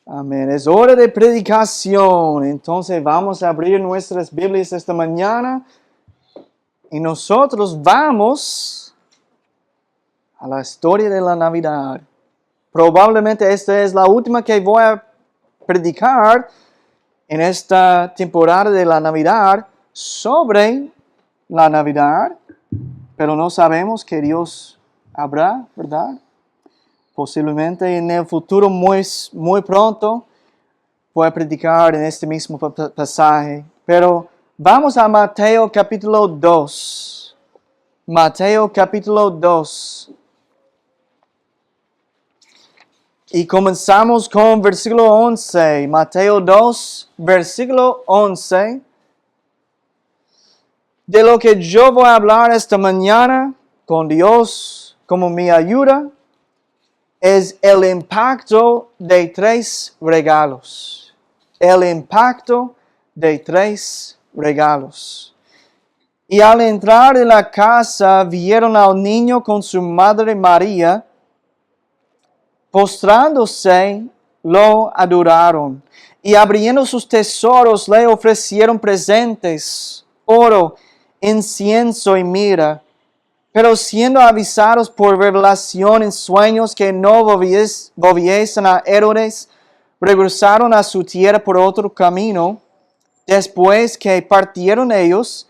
Amén. Es hora de predicación. Entonces vamos a abrir nuestras Biblias esta mañana y nosotros vamos a la historia de la Navidad. Probablemente esta es la última que voy a predicar en esta temporada de la Navidad sobre la Navidad, pero no sabemos que Dios habrá, ¿verdad? Posiblemente en el futuro muy pronto voy a predicar en este mismo pasaje. Pero vamos a Mateo capítulo 2. Mateo capítulo 2. Y comenzamos con versículo 11. Mateo 2, versículo 11. De lo que yo voy a hablar esta mañana con Dios como mi ayuda es el impacto de 3 regalos. El impacto de 3 regalos. Y al entrar en la casa vieron al niño con su madre María. Postrándose, lo adoraron. Y abriendo sus tesoros le ofrecieron presentes, oro, incienso y mirra. Pero siendo avisados por revelación en sueños que no volviesen a Herodes, regresaron a su tierra por otro camino. Después que partieron ellos,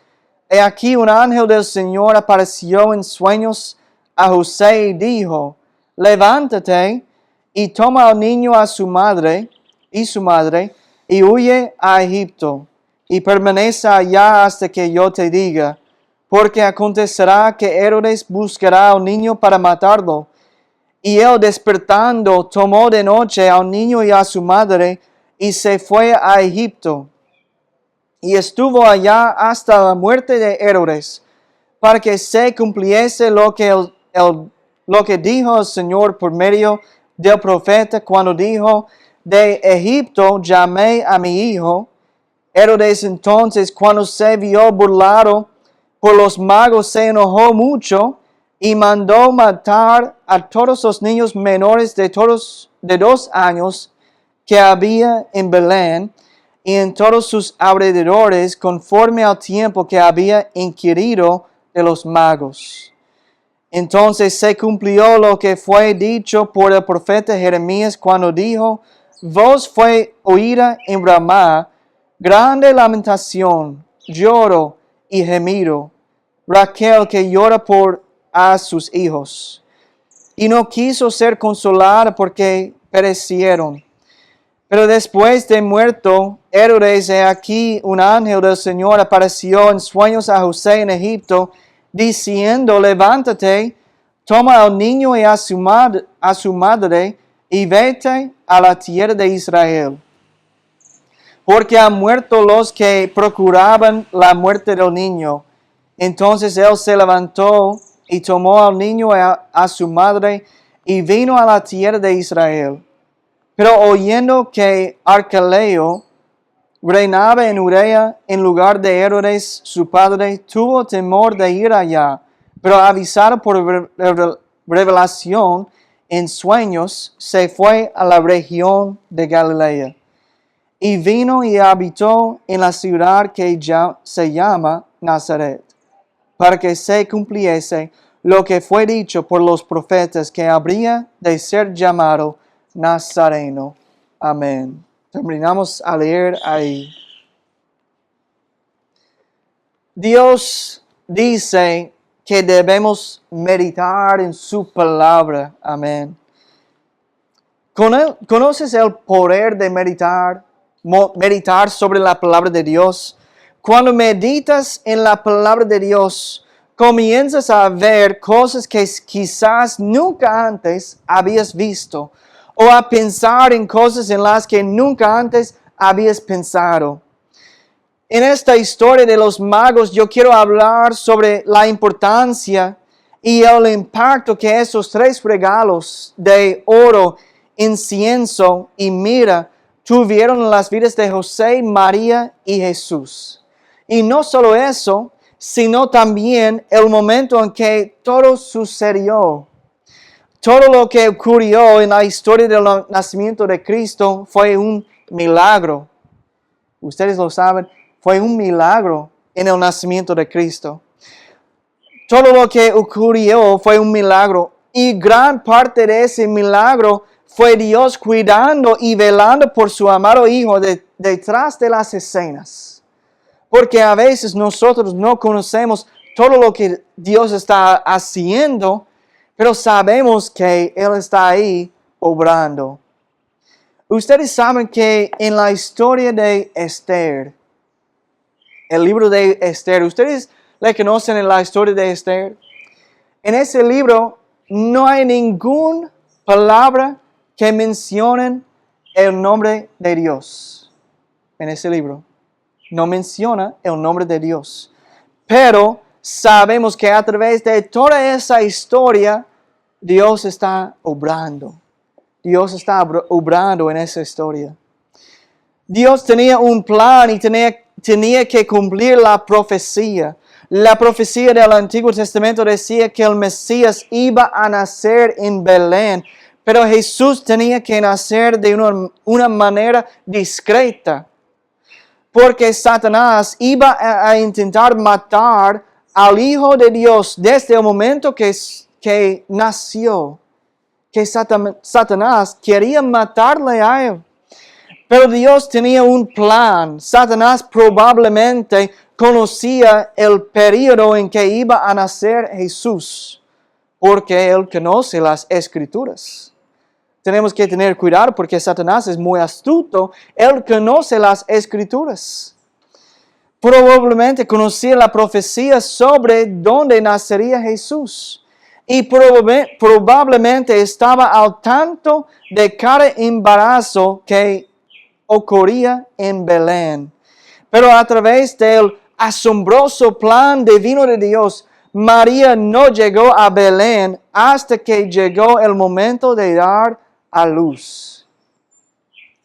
he aquí un ángel del Señor apareció en sueños a José y dijo: levántate y toma al niño a su madre y huye a Egipto y permanece allá hasta que yo te diga. Porque acontecerá que Herodes buscará al niño para matarlo. Y él despertando tomó de noche al niño y a su madre y se fue a Egipto. Y estuvo allá hasta la muerte de Herodes, para que se cumpliese lo que dijo el Señor por medio del profeta cuando dijo: de Egipto llamé a mi hijo. Herodes entonces, cuando se vio burlado por los magos, se enojó mucho y mandó matar a todos los niños menores de 2 años que había en Belén y en todos sus alrededores, conforme al tiempo que había inquirido de los magos. Entonces se cumplió lo que fue dicho por el profeta Jeremías cuando dijo: voz fue oída en Ramá, grande lamentación, lloro y gemido. Raquel que llora por a sus hijos. Y no quiso ser consolada porque perecieron. Pero después de muerto Herodes, he aquí un ángel del Señor apareció en sueños a José en Egipto, diciendo: levántate, toma al niño y a su madre y vete a la tierra de Israel. Porque han muerto los que procuraban la muerte del niño. Entonces él se levantó y tomó al niño y a su madre y vino a la tierra de Israel. Pero oyendo que Arquelao reinaba en Judea en lugar de Herodes su padre, tuvo temor de ir allá. Pero avisado por revelación en sueños, se fue a la región de Galilea. Y vino y habitó en la ciudad que ya se llama Nazaret, para que se cumpliese lo que fue dicho por los profetas, que habría de ser llamado Nazareno. Amén. Terminamos a leer ahí. Dios dice que debemos meditar en su palabra. Amén. ¿Conoces el poder de meditar sobre la palabra de Dios? Cuando meditas en la palabra de Dios, comienzas a ver cosas que quizás nunca antes habías visto, o a pensar en cosas en las que nunca antes habías pensado. En esta historia de los magos, yo quiero hablar sobre la importancia y el impacto que esos 3 regalos de oro, incienso y mirra tuvieron en las vidas de José, María y Jesús. Y no solo eso, sino también el momento en que todo sucedió. todo lo que ocurrió en la historia del nacimiento de Cristo fue un milagro. Ustedes lo saben, fue un milagro en el nacimiento de Cristo. Todo lo que ocurrió fue un milagro y gran parte de ese milagro fue Dios cuidando y velando por su amado Hijo detrás de las escenas. Porque a veces nosotros no conocemos todo lo que Dios está haciendo, pero sabemos que Él está ahí obrando. Ustedes saben que en la historia de Esther, el libro de Esther, ustedes le conocen en la historia de Esther. En ese libro no hay ninguna palabra que mencione el nombre de Dios. En ese libro no menciona el nombre de Dios. Pero sabemos que a través de toda esa historia, Dios está obrando. Dios está obrando en esa historia. Dios tenía un plan y tenía que cumplir la profecía. La profecía del Antiguo Testamento decía que el Mesías iba a nacer en Belén, pero Jesús tenía que nacer de una manera discreta, porque Satanás iba a intentar matar al Hijo de Dios desde el momento que nació, que Satanás quería matarle a él. Pero Dios tenía un plan. Satanás probablemente conocía el periodo en que iba a nacer Jesús, porque él conoce las Escrituras. Tenemos que tener cuidado porque Satanás es muy astuto. Él conoce las Escrituras. Probablemente conocía la profecía sobre dónde nacería Jesús. Y probablemente estaba al tanto de cada embarazo que ocurría en Belén. Pero a través del asombroso plan divino de Dios, María no llegó a Belén hasta que llegó el momento de dar a luz.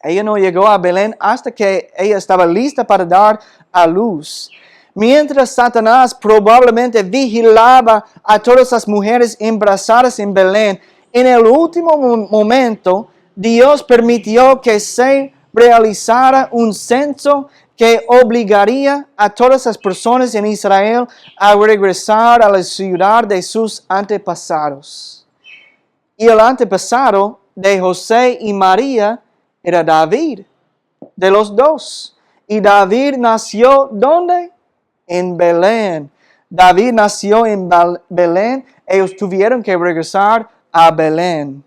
Ella no llegó a Belén hasta que ella estaba lista para dar a luz. Mientras Satanás probablemente vigilaba a todas las mujeres embarazadas en Belén, en el último momento, Dios permitió que se realizara un censo que obligaría a todas las personas en Israel a regresar a la ciudad de sus antepasados. Y el antepasado de José y María era David, de los dos. Y David nació, ¿dónde? En Belén. David nació en Belén. Ellos tuvieron que regresar a Belén.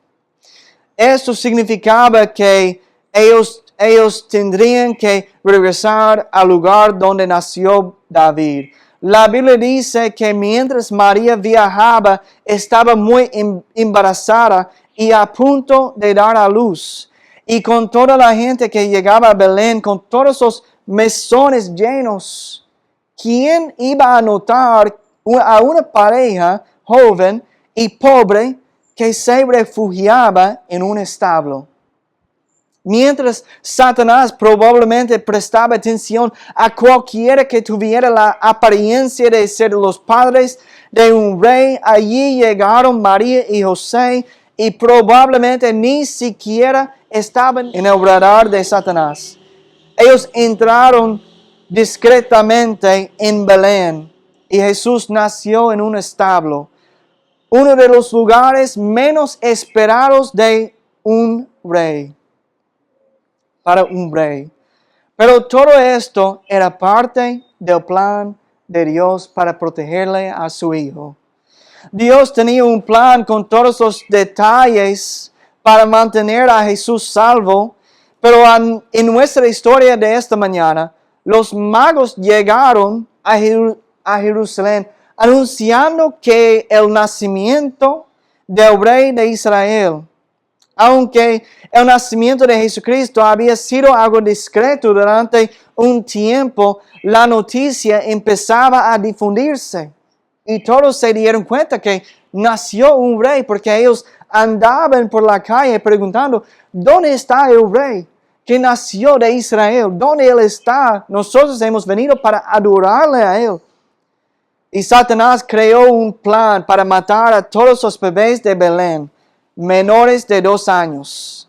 Esto significaba que ellos tendrían que regresar al lugar donde nació David. La Biblia dice que mientras María viajaba, estaba muy embarazada y a punto de dar a luz. Y con toda la gente que llegaba a Belén, con todos los mesones llenos, ¿quién iba a notar a una pareja joven y pobre que se refugiaba en un establo? Mientras Satanás probablemente prestaba atención a cualquiera que tuviera la apariencia de ser los padres de un rey, allí llegaron María y José y probablemente ni siquiera estaban en el radar de Satanás. Ellos entraron discretamente en Belén y Jesús nació en un establo, uno de los lugares menos esperados de un rey. Para un rey. Pero todo esto era parte del plan de Dios para protegerle a su hijo. Dios tenía un plan con todos los detalles para mantener a Jesús salvo, pero en nuestra historia de esta mañana, los magos llegaron a Jerusalén anunciando que el nacimiento del rey de Israel, aunque el nacimiento de Jesucristo había sido algo discreto durante un tiempo, la noticia empezaba a difundirse. Y todos se dieron cuenta que nació un rey, porque ellos andaban por la calle preguntando, ¿dónde está el rey que nació de Israel? ¿Dónde él está? Nosotros hemos venido para adorarle a él. Y Satanás creó un plan para matar a todos los bebés de Belén. menores de 2 años.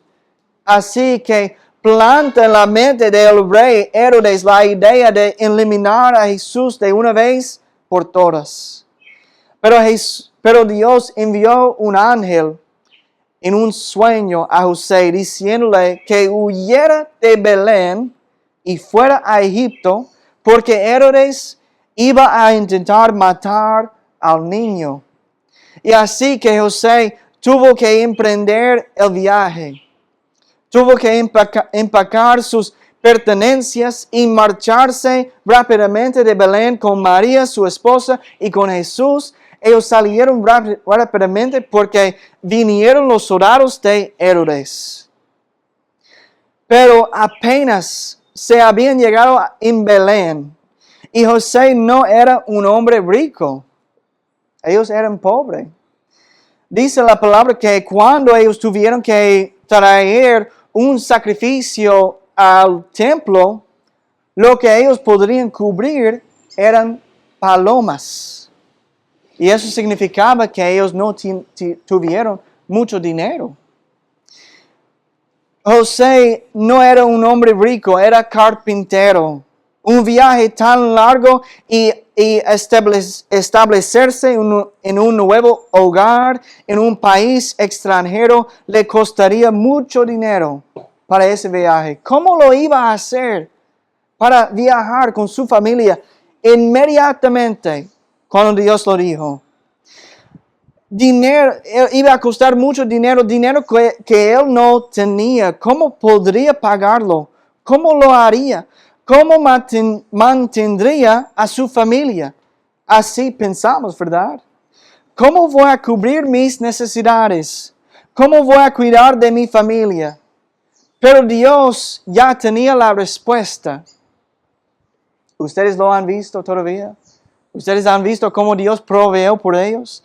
Así que planta en la mente del rey Herodes la idea de eliminar a Jesús de una vez por todas. Pero Dios envió un ángel en un sueño a José diciéndole que huyera de Belén y fuera a Egipto porque Herodes iba a intentar matar al niño. Y así que José tuvo que emprender el viaje. Tuvo que empacar sus pertenencias y marcharse rápidamente de Belén con María, su esposa, y con Jesús. Ellos salieron rápidamente porque vinieron los soldados de Herodes. Pero apenas se habían llegado en Belén y José no era un hombre rico. Ellos eran pobres. Dice la palabra que cuando ellos tuvieron que traer un sacrificio al templo, lo que ellos podrían cubrir eran palomas. Y eso significaba que ellos no tuvieron mucho dinero. José no era un hombre rico, era carpintero. Un viaje tan largo y establecerse en un nuevo hogar, en un país extranjero, le costaría mucho dinero para ese viaje. ¿Cómo lo iba a hacer para viajar con su familia inmediatamente cuando Dios lo dijo? Dinero, iba a costar mucho dinero que él no tenía. ¿Cómo podría pagarlo? ¿Cómo lo haría? ¿Cómo mantendría a su familia? Así pensamos, ¿verdad? ¿Cómo voy a cubrir mis necesidades? ¿Cómo voy a cuidar de mi familia? Pero Dios ya tenía la respuesta. ¿Ustedes lo han visto todavía? ¿Ustedes han visto cómo Dios proveó por ellos?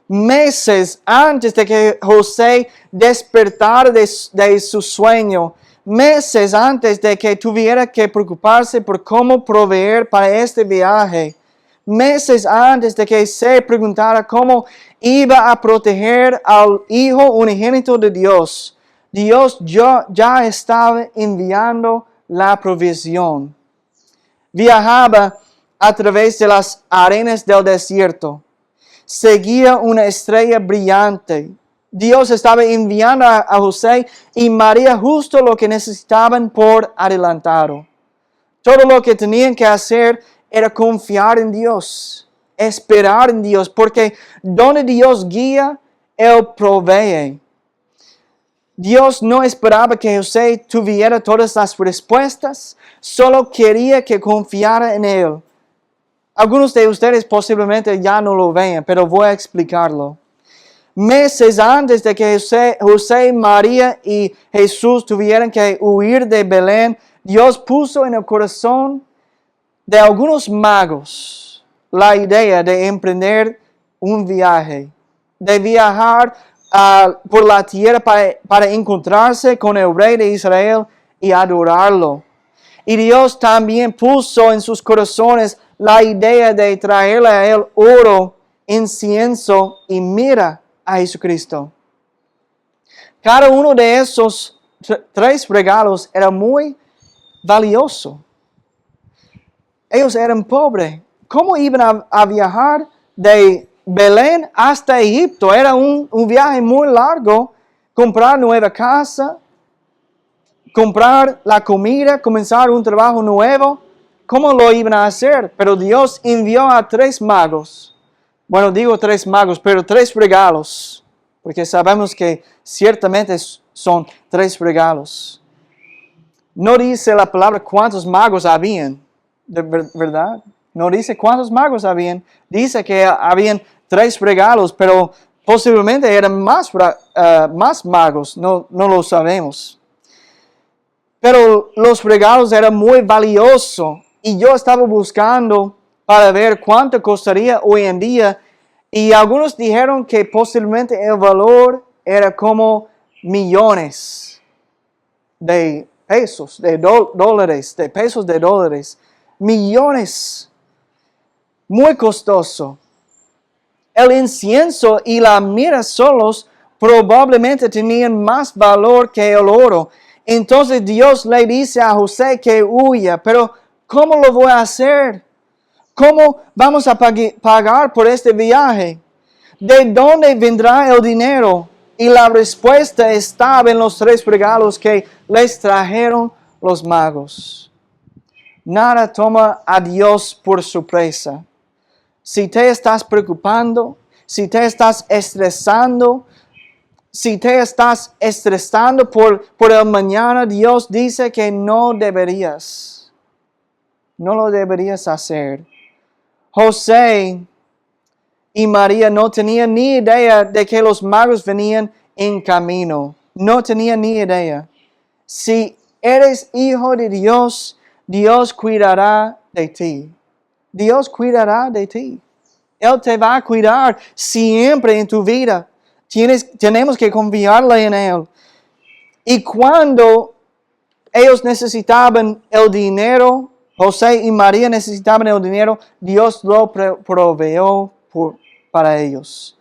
Meses antes de que José despertara de su sueño, meses antes de que tuviera que preocuparse por cómo proveer para este viaje, meses antes de que se preguntara cómo iba a proteger al Hijo unigénito de Dios, Dios ya estaba enviando la provisión. Viajaba a través de las arenas del desierto. Seguía una estrella brillante. Dios estaba enviando a José y María justo lo que necesitaban por adelantado. Todo lo que tenían que hacer era confiar en Dios, esperar en Dios, porque donde Dios guía, Él provee. Dios no esperaba que José tuviera todas las respuestas, solo quería que confiara en Él. Algunos de ustedes posiblemente ya no lo vean, pero voy a explicarlo. Meses antes de que José, María y Jesús tuvieran que huir de Belén, Dios puso en el corazón de algunos magos la idea de emprender un viaje, de viajar por la tierra para encontrarse con el rey de Israel y adorarlo. Y Dios también puso en sus corazones la idea de traerle a Él oro, incienso y mirra a Jesucristo. Cada uno de esos 3 regalos era muy valioso. Ellos eran pobres. ¿Cómo iban a viajar de Belén hasta Egipto? Era un viaje muy largo. Comprar nueva casa, comprar la comida, comenzar un trabajo nuevo. ¿Cómo lo iban a hacer? Pero Dios envió a 3 magos. Bueno, digo 3 magos, pero 3 regalos. Porque sabemos que ciertamente son 3 regalos. No dice la palabra cuántos magos habían, ¿verdad? No dice cuántos magos habían. Dice que habían 3 regalos, pero posiblemente eran más magos. No lo sabemos. Pero los regalos eran muy valiosos. Y yo estaba buscando para ver cuánto costaría hoy en día. Y algunos dijeron que posiblemente el valor era como millones de pesos, de dólares, de pesos de dólares. Millones. Muy costoso. El incienso y la mirra solos probablemente tenían más valor que el oro. Entonces Dios le dice a José que huya, pero ¿cómo lo voy a hacer? ¿Cómo vamos a pagar por este viaje? ¿De dónde vendrá el dinero? Y la respuesta estaba en los 3 regalos que les trajeron los magos. Nada toma a Dios por sorpresa. Si te estás preocupando, si te estás estresando, por el mañana, Dios dice que no lo deberías hacer. José y María no tenían ni idea de que los magos venían en camino. No tenían ni idea. Si eres hijo de Dios, Dios cuidará de ti. Dios cuidará de ti. Él te va a cuidar siempre en tu vida. Tenemos que confiarle en Él. Y cuando ellos necesitaban el dinero, José y María necesitaban el dinero, Dios lo proveyó para ellos.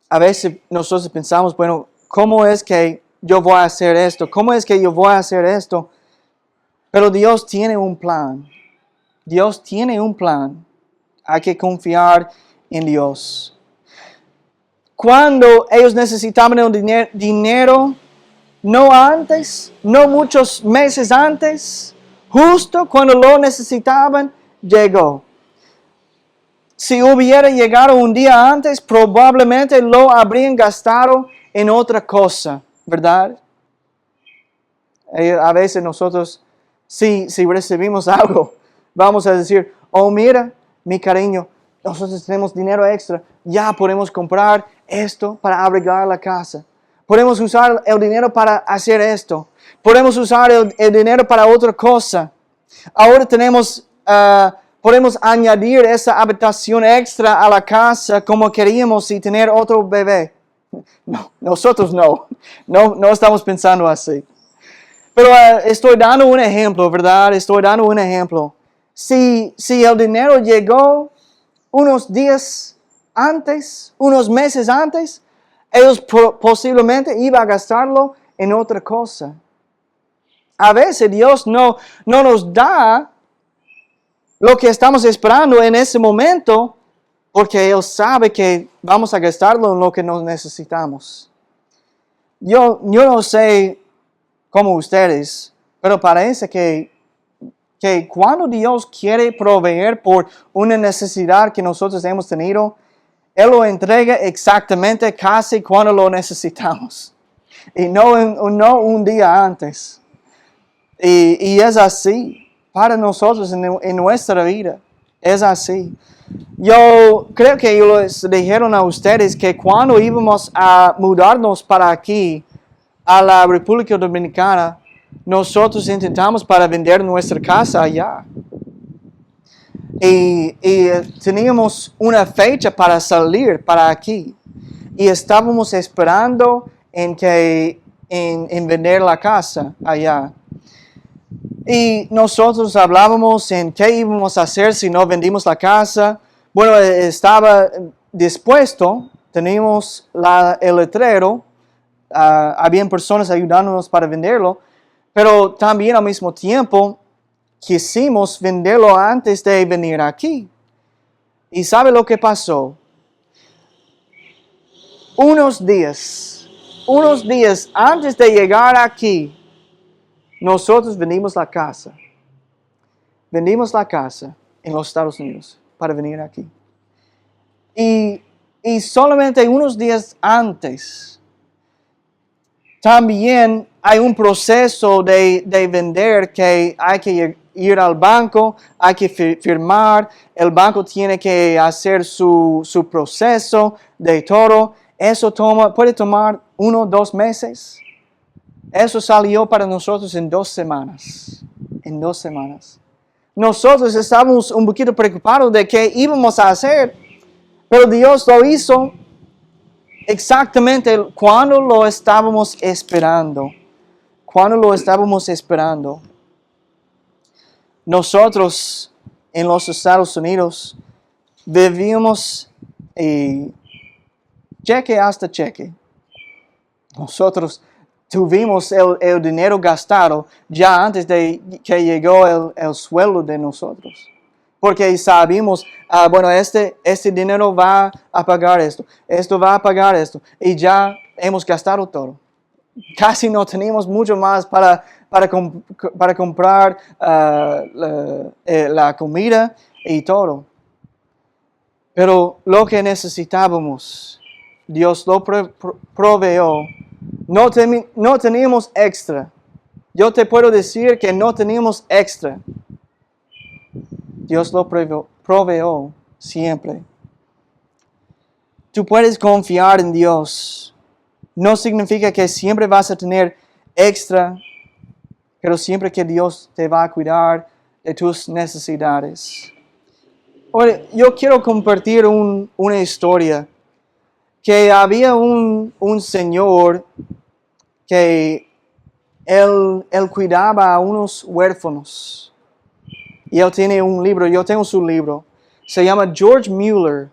A veces nosotros pensamos, bueno, ¿cómo es que yo voy a hacer esto? ¿Cómo es que yo voy a hacer esto? Pero Dios tiene un plan. Dios tiene un plan. Hay que confiar en Dios. Cuando ellos necesitaban el dinero, no antes, no muchos meses antes, justo cuando lo necesitaban, llegó. Si hubiera llegado un día antes, probablemente lo habrían gastado en otra cosa, ¿verdad? A veces nosotros, si recibimos algo, vamos a decir, oh mira, mi cariño, nosotros tenemos dinero extra, ya podemos comprar esto para abrigar la casa. Podemos usar el dinero para hacer esto. Podemos usar el dinero para otra cosa. Ahora podemos añadir esa habitación extra a la casa como queríamos y tener otro bebé. No, nosotros no estamos pensando así. Pero estoy dando un ejemplo, ¿verdad? Estoy dando un ejemplo. Si el dinero llegó unos días antes, unos meses antes, ellos posiblemente iban a gastarlo en otra cosa. A veces Dios no nos da lo que estamos esperando en ese momento porque Él sabe que vamos a gastarlo en lo que nos necesitamos. Yo no sé como ustedes, pero parece que cuando Dios quiere proveer por una necesidad que nosotros hemos tenido, Él lo entrega exactamente casi cuando lo necesitamos. Y no un día antes. Y es así para nosotros en nuestra vida. Es así. Yo creo que ellos dijeron a ustedes que cuando íbamos a mudarnos para aquí, a la República Dominicana, nosotros intentamos para vender nuestra casa allá. Y teníamos una fecha para salir para aquí. Y estábamos esperando en vender la casa allá. Y nosotros hablábamos en qué íbamos a hacer si no vendimos la casa. Bueno, estaba dispuesto, teníamos el letrero, habían personas ayudándonos para venderlo, pero también al mismo tiempo quisimos venderlo antes de venir aquí. ¿Y sabe lo que pasó? Unos días antes de llegar aquí, nosotros vendimos la casa. Vendimos la casa en los Estados Unidos para venir aquí. Y solamente unos días antes, también hay un proceso de vender que hay que ir al banco, hay que firmar, el banco tiene que hacer su proceso de todo. Eso puede tomar 1 o 2 meses. Eso salió para nosotros en 2 semanas. En 2 semanas. Nosotros estábamos un poquito preocupados de qué íbamos a hacer, pero Dios lo hizo exactamente cuando lo estábamos esperando. Cuando lo estábamos esperando. Nosotros en los Estados Unidos vivimos cheque hasta cheque. Nosotros tuvimos el dinero gastado ya antes de que llegó el sueldo de nosotros. Porque sabemos, bueno, este dinero va a pagar esto va a pagar esto, y ya hemos gastado todo. Casi no teníamos mucho más para comprar la comida y todo. Pero lo que necesitábamos, Dios lo proveó. No teníamos extra. Yo te puedo decir que no teníamos extra. Dios lo proveó siempre. Tú puedes confiar en Dios. No significa que siempre vas a tener extra, pero siempre que Dios te va a cuidar de tus necesidades. Ahora, yo quiero compartir una historia. Que había un señor que él cuidaba a unos huérfanos. Y él tiene un libro, yo tengo su libro. Se llama George Mueller.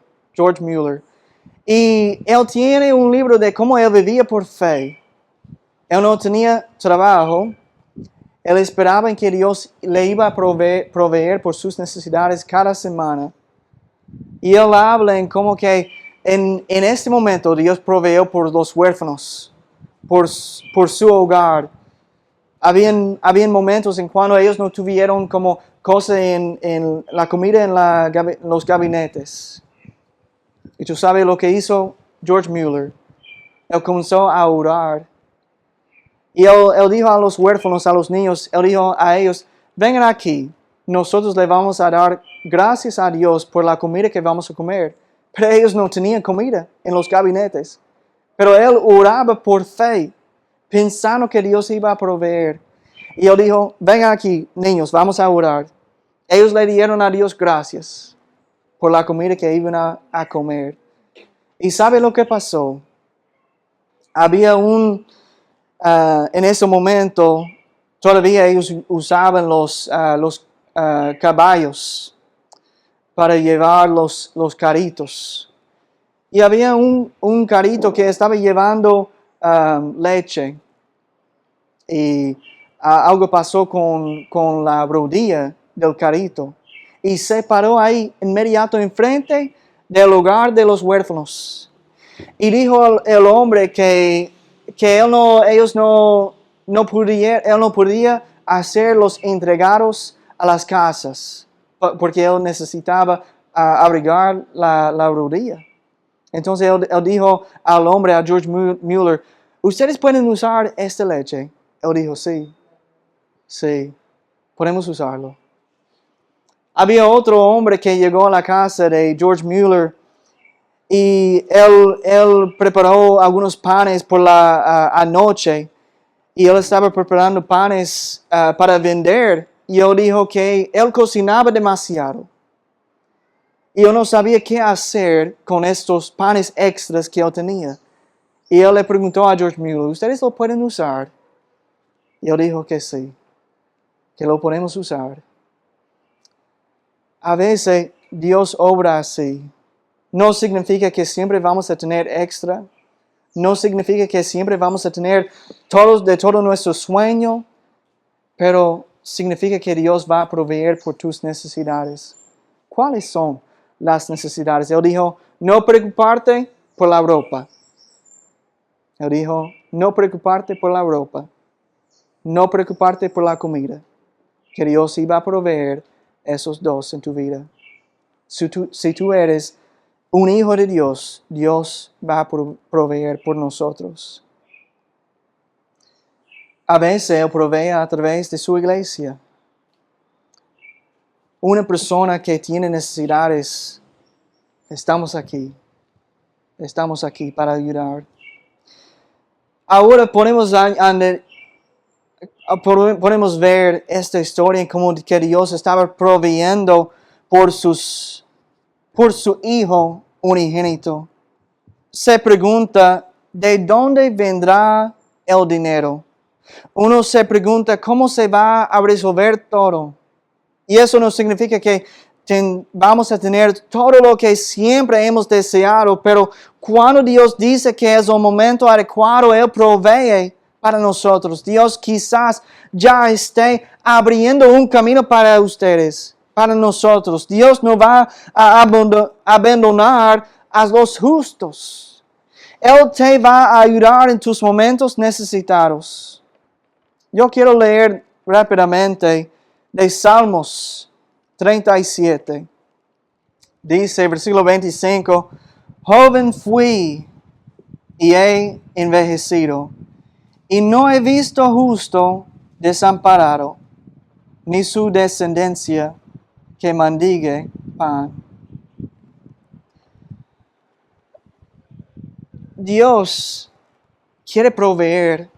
Y él tiene un libro de cómo él vivía por fe. Él no tenía trabajo. Él esperaba en que Dios le iba a proveer por sus necesidades cada semana. Y él habla en cómo que en este momento Dios proveyó por los huérfanos, por su hogar. Habían momentos en cuando ellos no tuvieron como cosa en la comida en los gabinetes. Y tú sabes lo que hizo George Mueller. Él comenzó a orar. Y él dijo a los huérfanos, a los niños, él dijo a ellos, vengan aquí, nosotros le vamos a dar gracias a Dios por la comida que vamos a comer. Pero ellos no tenían comida en los gabinetes. Pero él oraba por fe, pensando que Dios iba a proveer. Y él dijo, vengan aquí, niños, vamos a orar. Ellos le dieron a Dios gracias por la comida que iban a comer. ¿Y sabe lo que pasó? Había en ese momento, todavía ellos usaban los caballos para llevar los caritos. Y había un carito que estaba llevando leche. Y algo pasó con la rodilla del carito. Y se paró ahí inmediato enfrente del hogar de los huérfanos. Y dijo el hombre que él no podía hacer los entregados a las casas, porque él necesitaba abrigar la rodilla. Entonces él dijo al hombre, a George Mueller, ¿ustedes pueden usar esta leche? Él dijo, sí, podemos usarlo. Había otro hombre que llegó a la casa de George Mueller y él preparó algunos panes por la anoche y él estaba preparando panes para vender y él dijo que él cocinaba demasiado. Y él no sabía qué hacer con estos panes extras que él tenía. Y él le preguntó a George Mueller, ¿ustedes lo pueden usar? Y él dijo que sí, que lo podemos usar. A veces Dios obra así. No significa que siempre vamos a tener extra. No significa que siempre vamos a tener todo nuestro sueño. Pero significa que Dios va a proveer por tus necesidades. ¿Cuáles son las necesidades? Él dijo, no preocuparte por la ropa. Él dijo, no preocuparte por la ropa. No preocuparte por la comida. Que Dios iba a proveer esos dos en tu vida. Si tú eres un hijo de Dios, Dios va a proveer por nosotros. A veces Él provee a través de su iglesia. Una persona que tiene necesidades, estamos aquí. Estamos aquí para ayudar. Ahora podemos ver esta historia como que Dios estaba proveyendo por su Hijo unigénito. Se pregunta, ¿de dónde vendrá el dinero? Uno se pregunta, ¿cómo se va a resolver todo? Y eso no significa que vamos a tener todo lo que siempre hemos deseado, pero cuando Dios dice que es el momento adecuado, Él provee para nosotros. Dios quizás ya esté abriendo un camino para ustedes, para nosotros. Dios no va a abandonar a los justos. Él te va a ayudar en tus momentos necesitados. Yo quiero leer rápidamente de Salmos 37. Dice, versículo 25, joven fui y he envejecido, y no he visto justo desamparado, ni su descendencia que mendigue pan. Dios quiere proveer.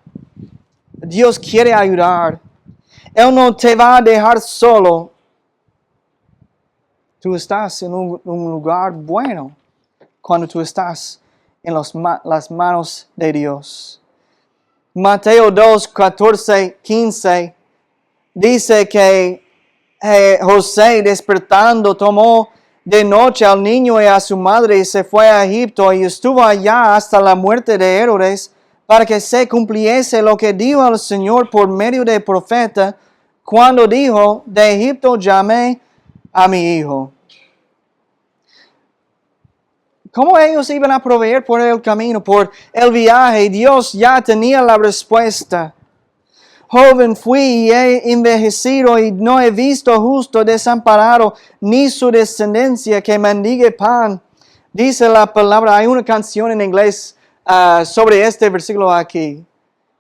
Dios quiere ayudar. Él no te va a dejar solo. Tú estás en un lugar bueno cuando tú estás en las manos de Dios. Mateo 2, 14, 15 dice que José despertando tomó de noche al niño y a su madre y se fue a Egipto y estuvo allá hasta la muerte de Herodes para que se cumpliese lo que dijo el Señor por medio del profeta cuando dijo, de Egipto llamé a mi hijo. ¿Cómo ellos iban a proveer por el camino, por el viaje? Dios ya tenía la respuesta. Joven fui y he envejecido y no he visto justo desamparado, ni su descendencia que mendigue pan. Dice la palabra, hay una canción en inglés sobre este versículo aquí.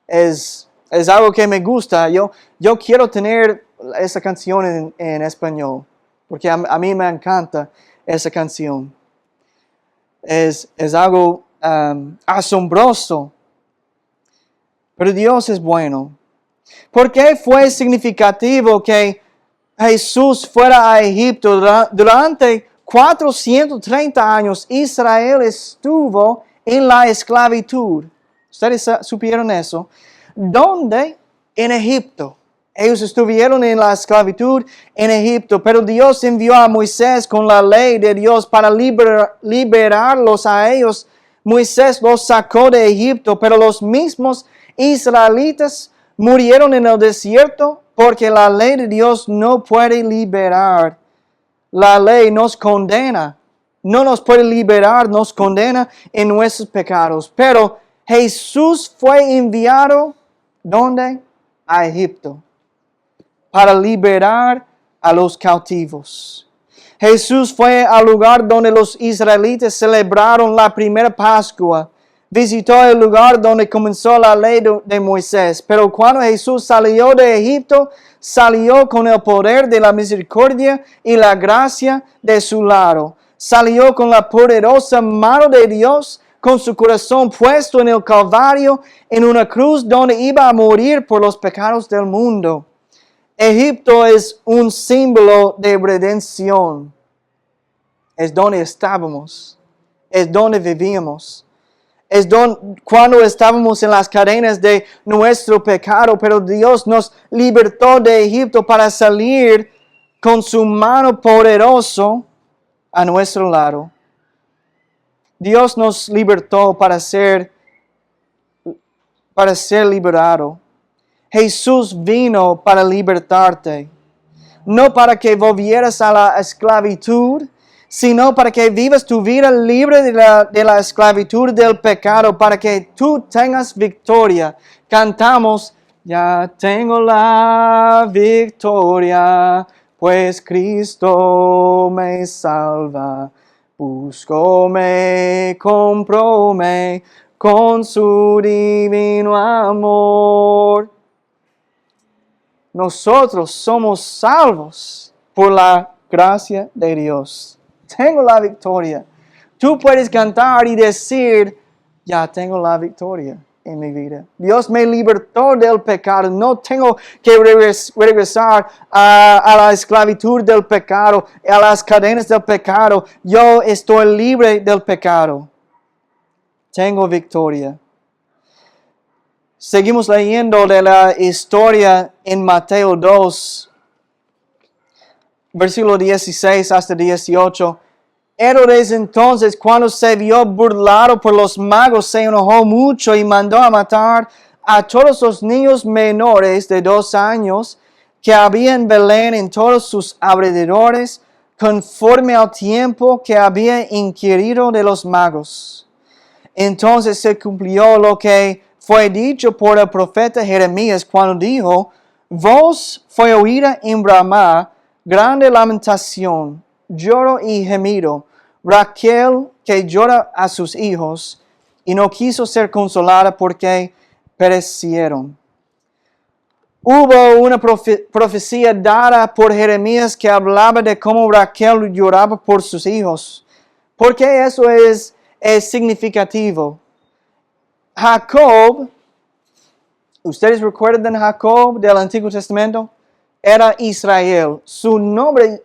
Es algo que me gusta. Yo quiero tener esa canción en español, porque a mí me encanta esa canción. Es algo asombroso. Pero Dios es bueno. ¿Por qué fue significativo que Jesús fuera a Egipto? Durante 430 años Israel estuvo en la esclavitud. ¿Ustedes supieron eso? ¿Dónde? En Egipto. Ellos estuvieron en la esclavitud en Egipto, pero Dios envió a Moisés con la ley de Dios para liberarlos a ellos. Moisés los sacó de Egipto, pero los mismos israelitas murieron en el desierto porque la ley de Dios no puede liberar. La ley nos condena. No nos puede liberar, nos condena en nuestros pecados. Pero Jesús fue enviado, ¿dónde? A Egipto, para liberar a los cautivos. Jesús fue al lugar donde los israelitas celebraron la primera Pascua. Visitó el lugar donde comenzó la ley de Moisés. Pero cuando Jesús salió de Egipto, salió con el poder de la misericordia y la gracia de su lado. Salió con la poderosa mano de Dios, con su corazón puesto en el Calvario, en una cruz donde iba a morir por los pecados del mundo. Egipto es un símbolo de redención. Es donde estábamos. Es donde vivíamos. Es cuando estábamos en las cadenas de nuestro pecado, pero Dios nos libertó de Egipto para salir con su mano poderosa a nuestro lado. Dios nos libertó para ser liberado. Jesús vino para libertarte, no para que volvieras a la esclavitud, sino para que vivas tu vida libre de la esclavitud del pecado, para que tú tengas victoria. Cantamos, ya tengo la victoria, pues Cristo me salva. Busco, me comprome con su divino amor. Nosotros somos salvos por la gracia de Dios. Tengo la victoria. Tú puedes cantar y decir, ya tengo la victoria en mi vida. Dios me libertó del pecado. No tengo que regresar a la esclavitud del pecado, a las cadenas del pecado. Yo estoy libre del pecado. Tengo victoria. Seguimos leyendo de la historia en Mateo 2. versículo 16 hasta 18. Herodes entonces, cuando se vio burlado por los magos, se enojó mucho y mandó a matar a todos los niños menores de 2 años que había en Belén en todos sus alrededores, conforme al tiempo que había inquirido de los magos. Entonces se cumplió lo que fue dicho por el profeta Jeremías cuando dijo: voz fue oída en Ramá, grande lamentación, lloro y gemido, Raquel que llora a sus hijos y no quiso ser consolada porque perecieron. Hubo una profecía dada por Jeremías que hablaba de cómo Raquel lloraba por sus hijos. ¿Por qué eso es significativo? Jacob, ¿ustedes recuerdan Jacob del Antiguo Testamento? Era Israel. Su nombre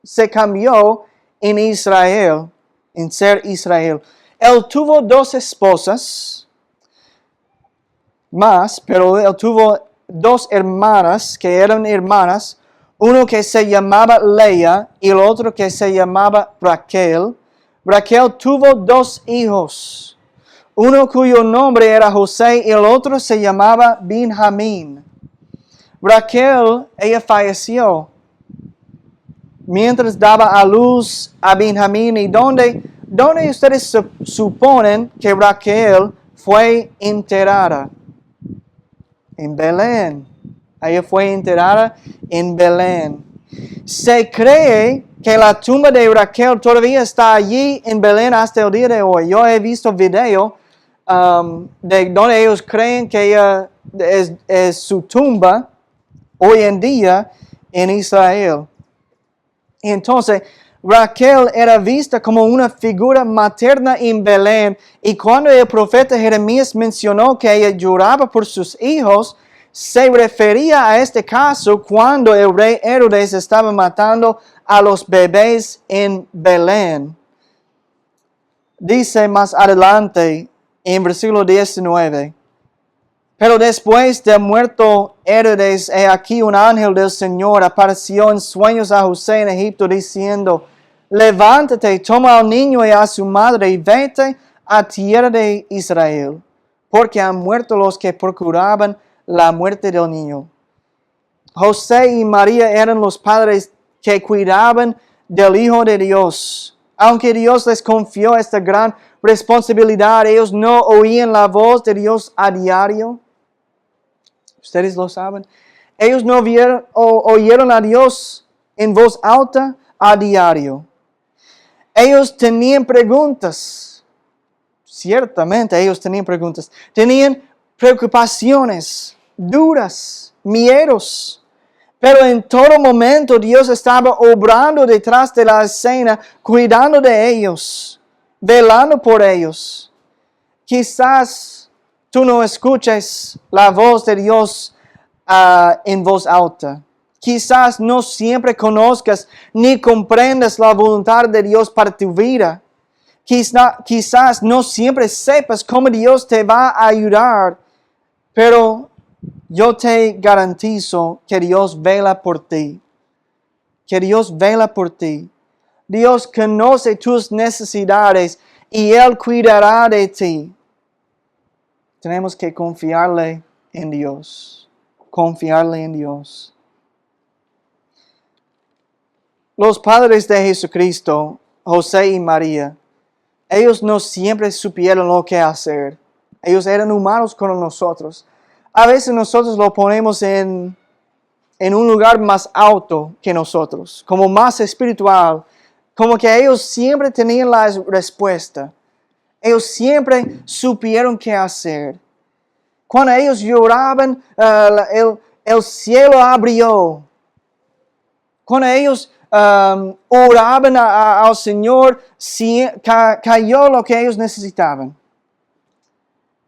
se cambió en Israel, en ser Israel. Él tuvo 2 esposas más, pero él tuvo 2 hermanas que eran hermanas, uno que se llamaba Lea y el otro que se llamaba Raquel. Raquel tuvo 2 hijos, uno cuyo nombre era José y el otro se llamaba Benjamín. Raquel, ella falleció mientras daba a luz a Benjamín. ¿Y dónde ustedes suponen que Raquel fue enterrada? En Belén. Ella fue enterrada en Belén. Se cree que la tumba de Raquel todavía está allí en Belén hasta el día de hoy. Yo he visto video de donde ellos creen que ella es su tumba hoy en día en Israel. Y entonces Raquel era vista como una figura materna en Belén, y cuando el profeta Jeremías mencionó que ella lloraba por sus hijos, se refería a este caso cuando el rey Herodes estaba matando a los bebés en Belén. Dice más adelante en versículo 19, pero después de muerto Herodes, he aquí un ángel del Señor apareció en sueños a José en Egipto, diciendo: levántate, toma al niño y a su madre y vete a tierra de Israel, porque han muerto los que procuraban la muerte del niño. José y María eran los padres que cuidaban del Hijo de Dios. Aunque Dios les confió esta gran responsabilidad, ellos no oían la voz de Dios a diario. Ustedes lo saben. Ellos no oyeron a Dios en voz alta a diario. Ellos tenían preguntas. Ciertamente ellos tenían preguntas. Tenían preocupaciones, dudas, miedos. Pero en todo momento Dios estaba obrando detrás de la escena, cuidando de ellos, velando por ellos. Quizás tú no escuches la voz de Dios en voz alta. Quizás no siempre conozcas ni comprendas la voluntad de Dios para tu vida. Quizás no siempre sepas cómo Dios te va a ayudar, pero yo te garantizo que Dios vela por ti. Que Dios vela por ti. Dios conoce tus necesidades y Él cuidará de ti. Tenemos que confiarle en Dios. Confiarle en Dios. Los padres de Jesucristo, José y María, ellos no siempre supieron lo que hacer. Ellos eran humanos como nosotros. A veces nosotros lo ponemos en un lugar más alto que nosotros, como más espiritual, como que ellos siempre tenían la respuesta. Ellos siempre supieron qué hacer. Cuando ellos lloraban, el cielo abrió. Cuando ellos oraban al Señor, cayó lo que ellos necesitaban.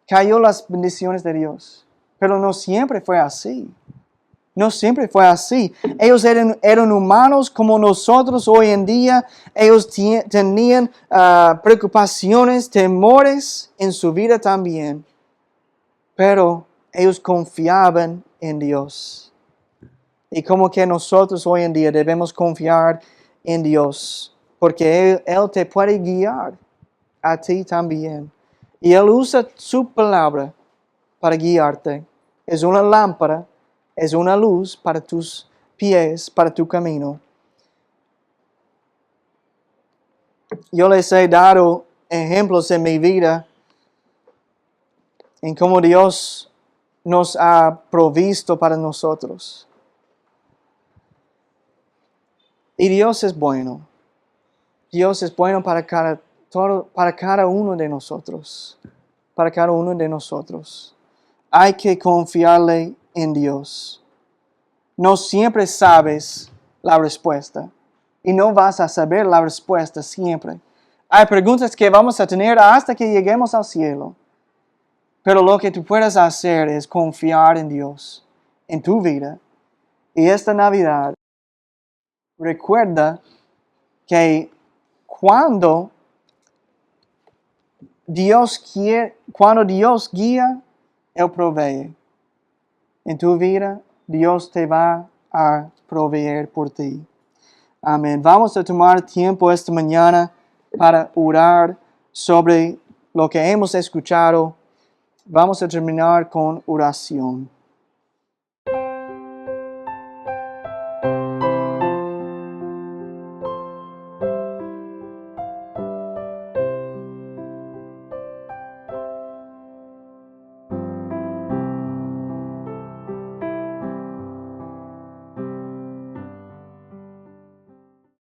Cayó las bendiciones de Dios. Pero no siempre fue así. No siempre fue así. Ellos eran humanos como nosotros hoy en día. Ellos tenían preocupaciones, temores en su vida también. Pero ellos confiaban en Dios. Y como que nosotros hoy en día debemos confiar en Dios, porque Él te puede guiar a ti también. Y Él usa su palabra para guiarte. Es una lámpara, es una luz para tus pies, para tu camino. Yo les he dado ejemplos en mi vida en cómo Dios nos ha provisto para nosotros. Y Dios es bueno. Dios es bueno para cada uno de nosotros. Para cada uno de nosotros. Hay que confiarle en Dios. No siempre sabes la respuesta. Y no vas a saber la respuesta siempre. Hay preguntas que vamos a tener hasta que lleguemos al cielo. Pero lo que tú puedes hacer es confiar en Dios, en tu vida. Y esta Navidad, recuerda que cuando Dios guía, Él provee. En tu vida, Dios te va a proveer por ti. Amén. Vamos a tomar tiempo esta mañana para orar sobre lo que hemos escuchado. Vamos a terminar con oración.